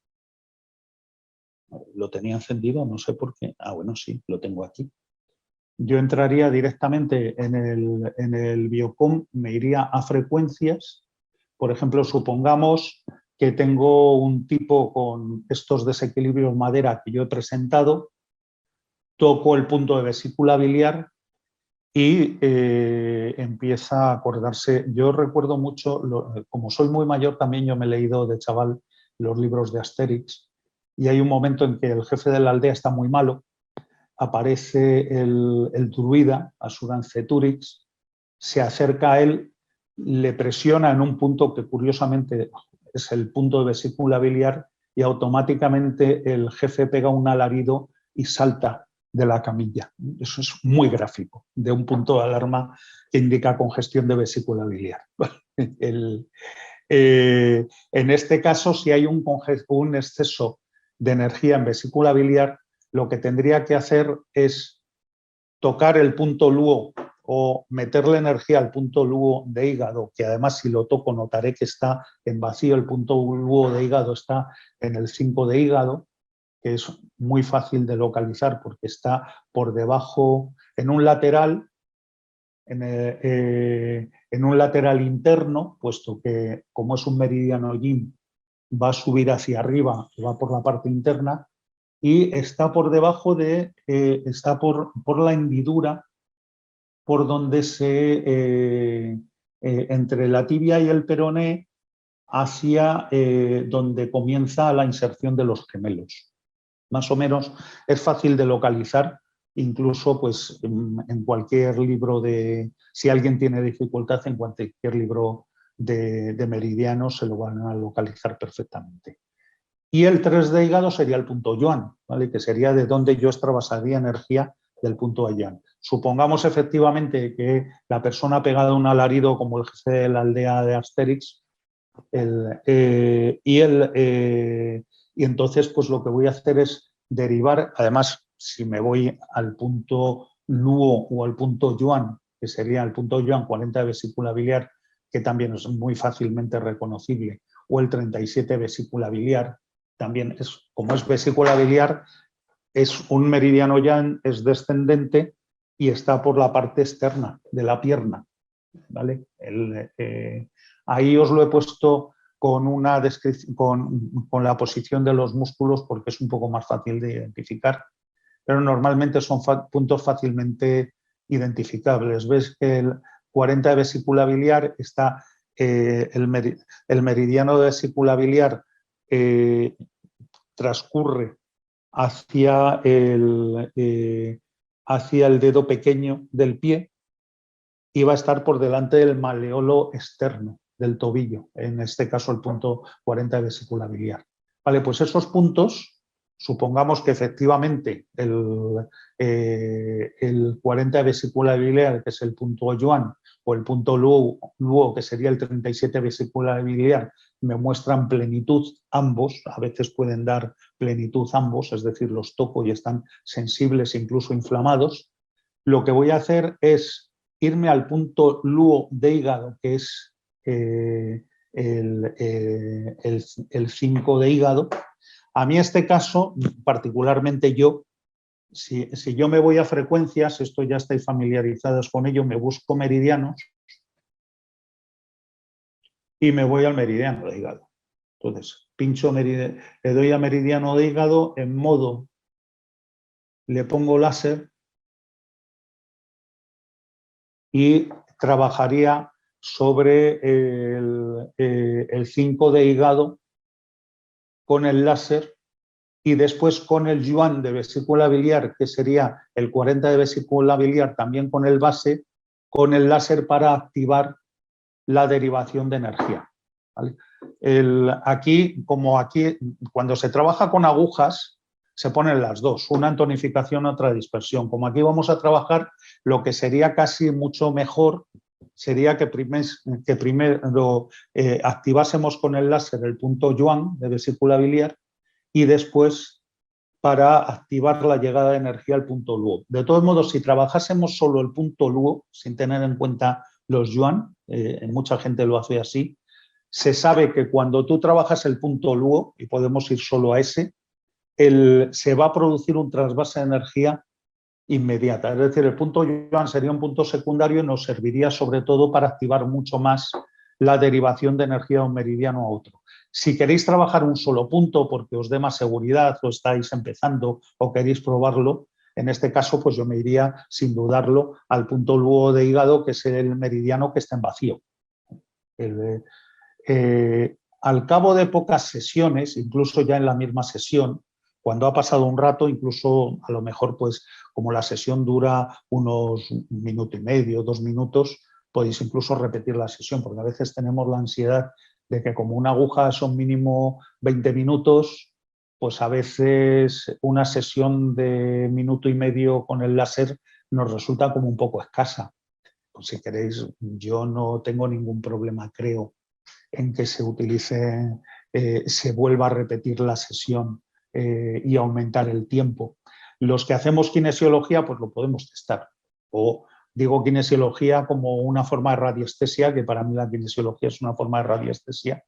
Lo tenía encendido, no sé por qué. Ah, bueno, sí, lo tengo aquí. Yo entraría directamente en el Biocom, me iría a frecuencias. Por ejemplo, supongamos que tengo un tipo con estos desequilibrios madera que yo he presentado, toco el punto de vesícula biliar y empieza a acordarse. Yo recuerdo mucho, como soy muy mayor, también yo me he leído de chaval los libros de Asterix y hay un momento en que el jefe de la aldea está muy malo, aparece el druida, Asuranceturix, se acerca a él, le presiona en un punto que curiosamente es el punto de vesícula biliar y automáticamente el jefe pega un alarido y salta de la camilla. Eso es muy gráfico, de un punto de alarma que indica congestión de vesícula biliar. En este caso, si hay un exceso de energía en vesícula biliar, lo que tendría que hacer es tocar el punto Luo o meterle energía al punto Luo de hígado, que además si lo toco notaré que está en vacío, el punto Luo de hígado está en el 5 de hígado, que es muy fácil de localizar porque está por debajo, en un lateral interno, puesto que como es un meridiano yin, va a subir hacia arriba, va por la parte interna, y está por debajo está por la hendidura por donde entre la tibia y el peroné hacia donde comienza la inserción de los gemelos. Más o menos es fácil de localizar, incluso pues, en cualquier libro si alguien tiene dificultad, en cualquier libro de meridianos se lo van a localizar perfectamente. Y el 3 de hígado sería el punto yuan, ¿vale? Que sería de donde yo extravasaría energía del punto yuan. Supongamos efectivamente que la persona ha pegado un alarido como el jefe de la aldea de Asterix, y entonces pues lo que voy a hacer es derivar, además si me voy al punto luo o al punto yuan, que sería el punto yuan 40 de vesícula biliar, que también es muy fácilmente reconocible, o el 37 vesícula biliar, también es, como es vesícula biliar, es un meridiano yang, es descendente y está por la parte externa de la pierna, ¿vale? Ahí os lo he puesto con una descripción, con la posición de los músculos porque es un poco más fácil de identificar, pero normalmente son puntos fácilmente identificables. Ves que el 40 de vesícula biliar está el meridiano de vesícula biliar transcurre hacia el dedo pequeño del pie y va a estar por delante del maleolo externo del tobillo, en este caso el punto 40 de vesícula biliar. Vale, pues esos puntos, supongamos que efectivamente el 40 de vesícula biliar, que es el punto yuan, o el punto luo, que sería el 37 vesícula biliar, me muestran plenitud ambos, a veces pueden dar plenitud ambos, es decir, los toco y están sensibles e incluso inflamados. Lo que voy a hacer es irme al punto luo de hígado, que es el 5 de hígado. A mí este caso, particularmente yo, si yo me voy a frecuencias, esto ya estáis familiarizados con ello, me busco meridianos y me voy al meridiano de hígado. Entonces, pincho le doy a meridiano de hígado en modo, le pongo láser y trabajaría sobre el 5 de hígado con el láser y después con el yuan de vesícula biliar, que sería el 40 de vesícula biliar, también con el base, con el láser para activar la derivación de energía. ¿Vale? Aquí, cuando se trabaja con agujas, se ponen las dos, una en tonificación, otra dispersión. Como aquí vamos a trabajar, lo que sería casi mucho mejor sería que primero activásemos con el láser el punto yuan de vesícula biliar y después para activar la llegada de energía al punto luo. De todos modos, si trabajásemos solo el punto luo, sin tener en cuenta los yuan, mucha gente lo hace así, se sabe que cuando tú trabajas el punto luo, y podemos ir solo a ese, se va a producir un trasvase de energía inmediata. Es decir, el punto yuan sería un punto secundario y nos serviría sobre todo para activar mucho más la derivación de energía de un meridiano a otro. Si queréis trabajar un solo punto porque os dé más seguridad o estáis empezando o queréis probarlo, en este caso pues yo me iría sin dudarlo al punto luo de hígado, que es el meridiano que está en vacío. Al cabo de pocas sesiones, incluso ya en la misma sesión, cuando ha pasado un rato, incluso a lo mejor pues como la sesión dura unos 1 minuto y medio, 2 minutos, podéis incluso repetir la sesión, porque a veces tenemos la ansiedad de que como una aguja son mínimo 20 minutos, pues a veces una sesión de 1 minuto y medio con el láser nos resulta como un poco escasa. Pues si queréis, yo no tengo ningún problema, creo, en que se utilice, se vuelva a repetir la sesión y aumentar el tiempo. Los que hacemos kinesiología, pues lo podemos testar. O digo kinesiología como una forma de radiestesia, que para mí la kinesiología es una forma de radiestesia,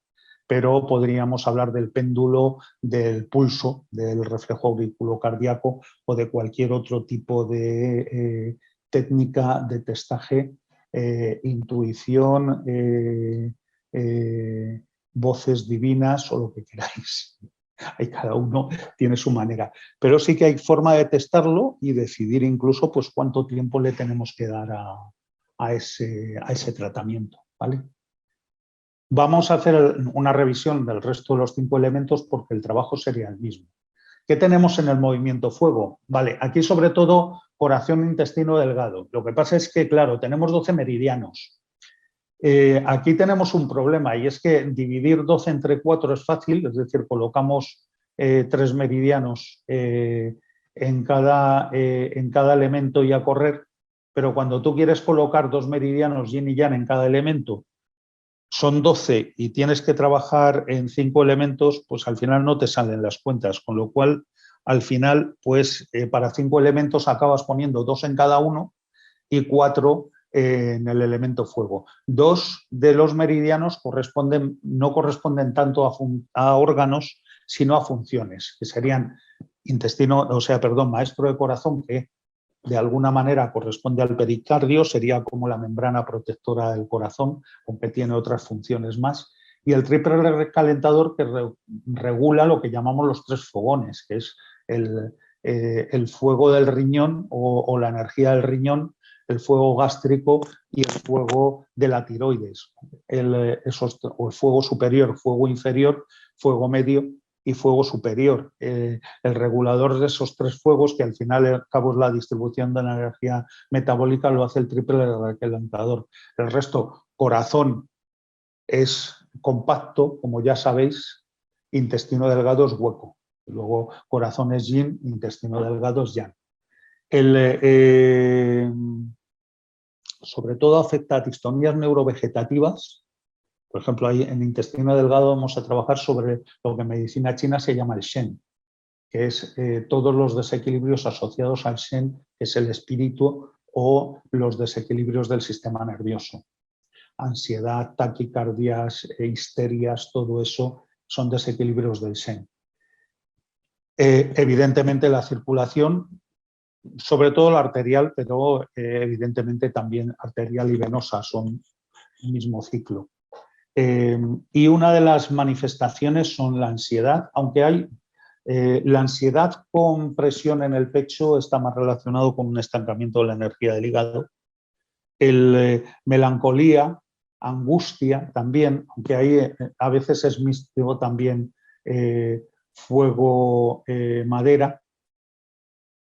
pero podríamos hablar del péndulo, del pulso, del reflejo auriculocardíaco o de cualquier otro tipo de técnica de testaje, intuición, voces divinas o lo que queráis. Hay, cada uno tiene su manera. Pero sí que hay forma de testarlo y decidir incluso pues, cuánto tiempo le tenemos que dar a ese tratamiento. ¿vale? Vamos a hacer una revisión del resto de los 5 elementos porque el trabajo sería el mismo. ¿Qué tenemos en el movimiento fuego? Vale, aquí sobre todo corazón, intestino delgado. Lo que pasa es que, claro, tenemos 12 meridianos. Aquí tenemos un problema y es que dividir 12 entre 4 es fácil, es decir, colocamos 3 meridianos en cada elemento y a correr, pero cuando tú quieres colocar 2 meridianos yin y yang en cada elemento, son 12 y tienes que trabajar en 5 elementos, pues al final no te salen las cuentas, con lo cual al final pues para 5 elementos acabas poniendo 2 en cada uno y 4 en el elemento fuego. 2 de los meridianos no corresponden tanto a órganos, sino a funciones, que serían maestro de corazón, que de alguna manera corresponde al pericardio, sería como la membrana protectora del corazón, aunque tiene otras funciones más. Y el triple recalentador, que regula lo que llamamos los 3 fogones, que es el fuego del riñón o la energía del riñón, el fuego gástrico y el fuego de la tiroides, el fuego superior, fuego inferior, fuego medio y fuego superior. El regulador de esos 3 fuegos, que al final al cabo es la distribución de la energía metabólica, lo hace el triple recalentador. El resto, corazón es compacto, como ya sabéis, intestino delgado es hueco. Luego corazón es yin, intestino delgado es yang. Sobre todo afecta a distonías neurovegetativas. Por ejemplo, ahí en intestino delgado vamos a trabajar sobre lo que en medicina china se llama el Shen, que es todos los desequilibrios asociados al Shen, que es el espíritu, o los desequilibrios del sistema nervioso. Ansiedad, taquicardias, histerias, todo eso son desequilibrios del Shen. Evidentemente la circulación, sobre todo la arterial, pero evidentemente también arterial y venosa son el mismo ciclo. Y una de las manifestaciones son la ansiedad, aunque hay la ansiedad con presión en el pecho está más relacionado con un estancamiento de la energía del hígado. Melancolía, angustia también, aunque ahí a veces es místico también fuego, madera.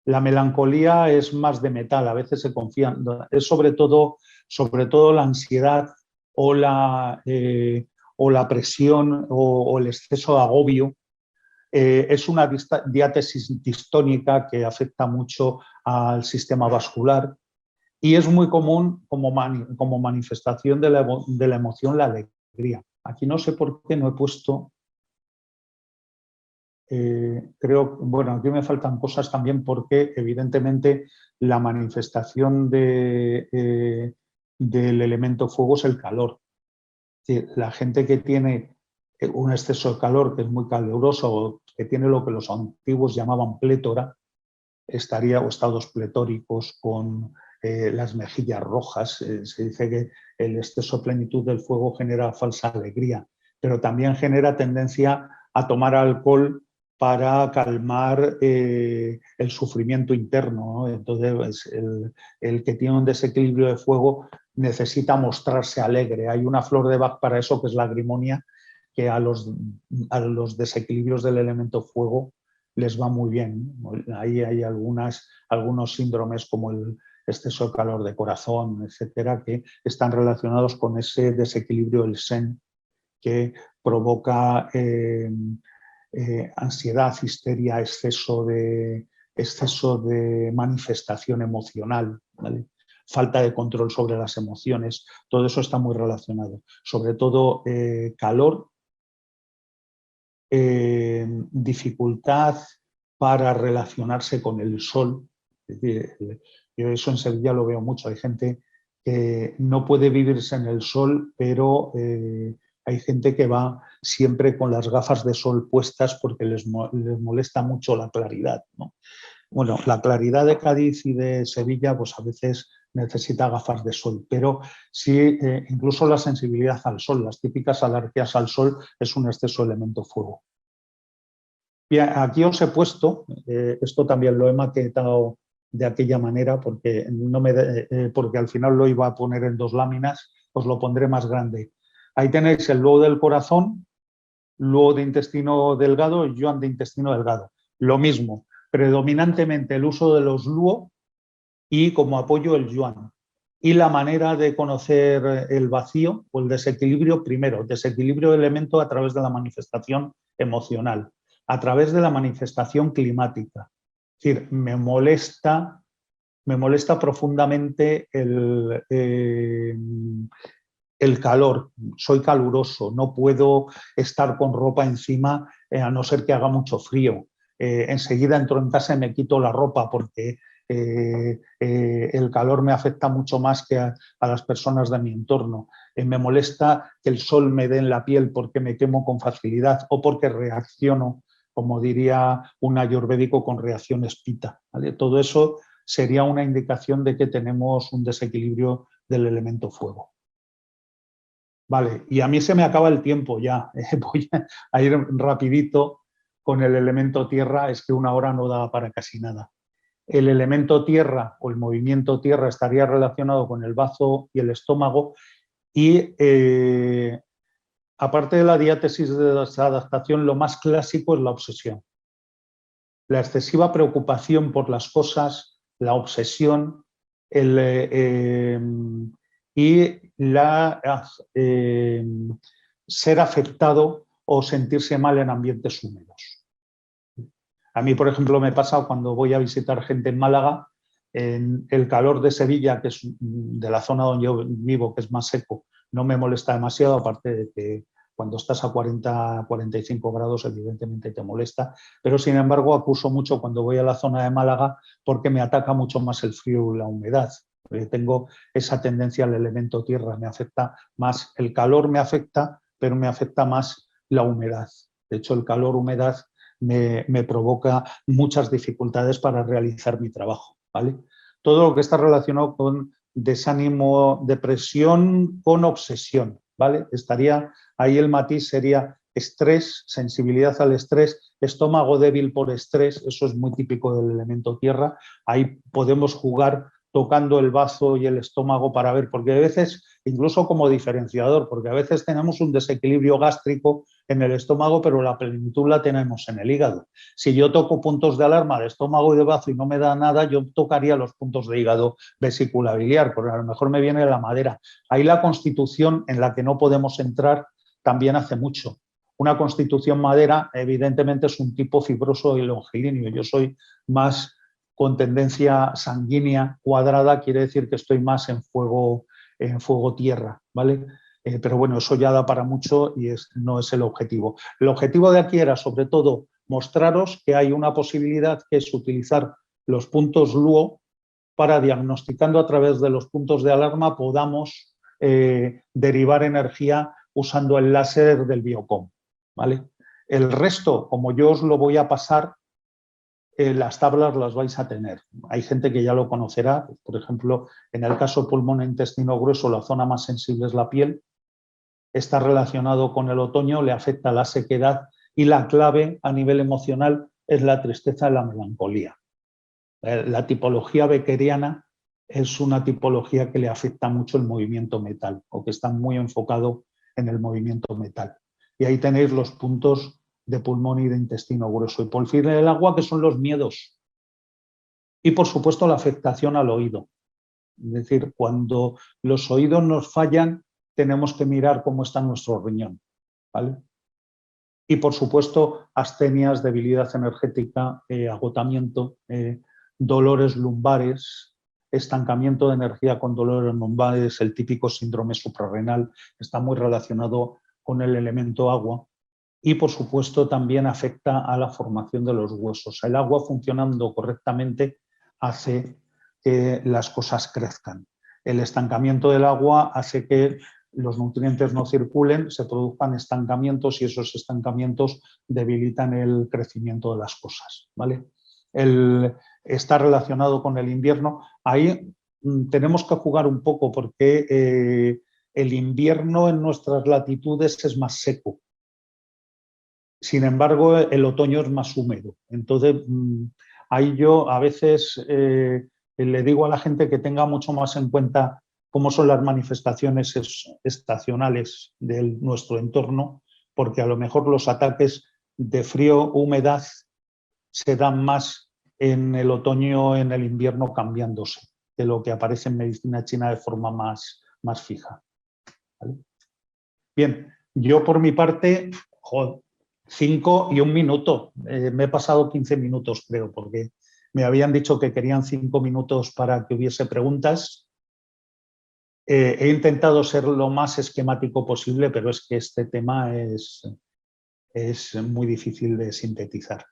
La melancolía es más de metal, a veces se confía, es sobre todo la ansiedad o la presión o el exceso de agobio. Es una diátesis distónica que afecta mucho al sistema vascular y es muy común como manifestación de la emoción la alegría. Aquí no sé por qué no he puesto... aquí me faltan cosas también porque evidentemente la manifestación del elemento fuego es el calor. Es decir, la gente que tiene un exceso de calor, que es muy caluroso, o que tiene lo que los antiguos llamaban plétora, o estados pletóricos con las mejillas rojas. Se dice que el exceso de plenitud del fuego genera falsa alegría, pero también genera tendencia a tomar alcohol para calmar el sufrimiento interno, ¿no? Entonces, el que tiene un desequilibrio de fuego necesita mostrarse alegre. Hay una flor de Bach para eso, que es la agrimonia, que a los desequilibrios del elemento fuego les va muy bien. Ahí hay algunos síndromes como el exceso de calor de corazón, etcétera, que están relacionados con ese desequilibrio del Shen que provoca ansiedad, histeria, exceso de manifestación emocional, ¿vale? Falta de control sobre las emociones, todo eso está muy relacionado. Sobre todo calor, dificultad para relacionarse con el sol. Es decir, yo eso en Sevilla lo veo mucho. Hay gente que no puede vivirse en el sol, pero hay gente que va siempre con las gafas de sol puestas porque les molesta mucho la claridad, ¿no? Bueno, la claridad de Cádiz y de Sevilla pues a veces necesita gafas de sol, pero sí, incluso la sensibilidad al sol, las típicas alergias al sol es un exceso de elemento fuego. Bien, aquí os he puesto, esto también lo he maquetado de aquella manera porque, porque al final lo iba a poner en 2 láminas, os lo pondré más grande. Ahí tenéis el luo del corazón, luo de intestino delgado y yuan de intestino delgado. Lo mismo, predominantemente el uso de los luo y como apoyo el yuan. Y la manera de conocer el vacío o el desequilibrio, primero, desequilibrio de elemento a través de la manifestación emocional, a través de la manifestación climática. Es decir, me molesta profundamente el calor, soy caluroso, no puedo estar con ropa encima a no ser que haga mucho frío. Enseguida entro en casa y me quito la ropa porque el calor me afecta mucho más que a las personas de mi entorno. Me molesta que el sol me dé en la piel porque me quemo con facilidad o porque reacciono, como diría un ayurvédico, con reacciones pita, ¿vale? Todo eso sería una indicación de que tenemos un desequilibrio del elemento fuego. Vale, y a mí se me acaba el tiempo ya. Voy a ir rapidito con el elemento tierra, es que una hora no da para casi nada. El elemento tierra o el movimiento tierra estaría relacionado con el bazo y el estómago y aparte de la diátesis de adaptación, lo más clásico es la obsesión. La excesiva preocupación por las cosas, la obsesión y ser afectado o sentirse mal en ambientes húmedos. A mí, por ejemplo, me pasa cuando voy a visitar gente en Málaga, en el calor de Sevilla, que es de la zona donde yo vivo, que es más seco, no me molesta demasiado, aparte de que cuando estás a 40, 45 grados, evidentemente te molesta, pero sin embargo acuso mucho cuando voy a la zona de Málaga porque me ataca mucho más el frío y la humedad. Tengo esa tendencia al elemento tierra, me afecta más, el calor me afecta, pero me afecta más la humedad. De hecho, el calor, humedad me provoca muchas dificultades para realizar mi trabajo, ¿vale? Todo lo que está relacionado con desánimo, depresión, con obsesión, ¿vale? Estaría ahí el matiz, sería estrés, sensibilidad al estrés, estómago débil por estrés, eso es muy típico del elemento tierra. Ahí podemos jugar tocando el bazo y el estómago para ver, porque a veces, incluso como diferenciador, porque a veces tenemos un desequilibrio gástrico en el estómago, pero la plenitud la tenemos en el hígado. Si yo toco puntos de alarma de estómago y de bazo y no me da nada, yo tocaría los puntos de hígado, vesícula biliar, porque a lo mejor me viene la madera. Ahí la constitución en la que no podemos entrar también hace mucho. Una constitución madera, evidentemente, es un tipo fibroso y longilíneo. Yo soy más con tendencia sanguínea cuadrada, quiere decir que estoy más en fuego tierra, ¿vale? Pero bueno, eso ya da para mucho y no es el objetivo. El objetivo de aquí era, sobre todo, mostraros que hay una posibilidad que es utilizar los puntos LUO para, diagnosticando a través de los puntos de alarma, podamos derivar energía usando el láser del Biocom, ¿vale? El resto, como yo os lo voy a pasar, las tablas las vais a tener. Hay gente que ya lo conocerá, por ejemplo, en el caso pulmón e intestino grueso, la zona más sensible es la piel, está relacionado con el otoño, le afecta la sequedad y la clave a nivel emocional es la tristeza y la melancolía. La tipología beckeriana es una tipología que le afecta mucho el movimiento metal o que está muy enfocado en el movimiento metal. Y ahí tenéis los puntos de pulmón y de intestino grueso. Y por fin del agua, que son los miedos. Y por supuesto la afectación al oído. Es decir, cuando los oídos nos fallan, tenemos que mirar cómo está nuestro riñón, ¿vale? Y por supuesto, astenias, debilidad energética, agotamiento, dolores lumbares, estancamiento de energía con dolores lumbares, el típico síndrome suprarrenal, está muy relacionado con el elemento agua. Y, por supuesto, también afecta a la formación de los huesos. El agua funcionando correctamente hace que las cosas crezcan. El estancamiento del agua hace que los nutrientes no circulen, se produzcan estancamientos y esos estancamientos debilitan el crecimiento de las cosas, ¿vale? Está relacionado con el invierno. Ahí tenemos que jugar un poco porque el invierno en nuestras latitudes es más seco. Sin embargo, el otoño es más húmedo. Entonces, ahí yo a veces le digo a la gente que tenga mucho más en cuenta cómo son las manifestaciones estacionales de nuestro entorno, porque a lo mejor los ataques de frío, humedad, se dan más en el otoño, en el invierno cambiándose, de lo que aparece en medicina china de forma más fija. ¿Vale? Bien, yo por mi parte, 5 y 1 minuto. Me he pasado 15 minutos, creo, porque me habían dicho que querían 5 minutos para que hubiese preguntas. He intentado ser lo más esquemático posible, pero es que este tema es muy difícil de sintetizar.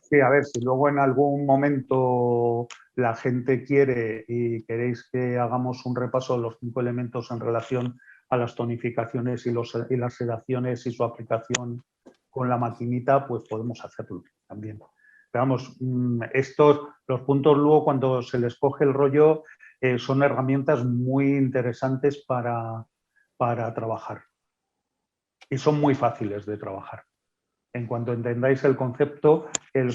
Sí, a ver, si luego en algún momento la gente quiere y queréis que hagamos un repaso de los 5 elementos en relación a las tonificaciones y las sedaciones y su aplicación con la maquinita, pues podemos hacerlo también. Pero vamos, los puntos luego cuando se les coge el rollo son herramientas muy interesantes para trabajar y son muy fáciles de trabajar. En cuanto entendáis el concepto,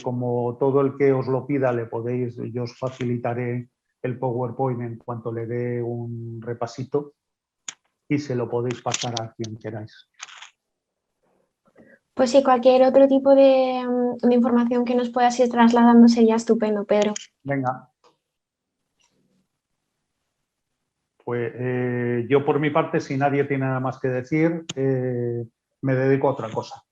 como todo el que os lo pida, yo os facilitaré el PowerPoint en cuanto le dé un repasito y se lo podéis pasar a quien queráis. Pues sí, cualquier otro tipo de información que nos puedas ir trasladando sería estupendo, Pedro. Venga. Pues yo por mi parte, si nadie tiene nada más que decir, me dedico a otra cosa.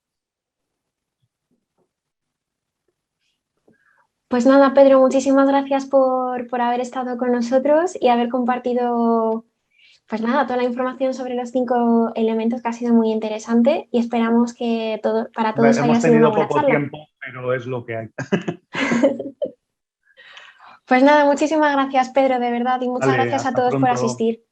Pues nada, Pedro, muchísimas gracias por haber estado con nosotros y haber compartido, pues nada, toda la información sobre los 5 elementos, que ha sido muy interesante, y esperamos que para todos haya sido una buena charla. Hemos tenido poco tiempo, pero es lo que hay. Pues nada, muchísimas gracias, Pedro, de verdad, y muchas gracias a todos por asistir.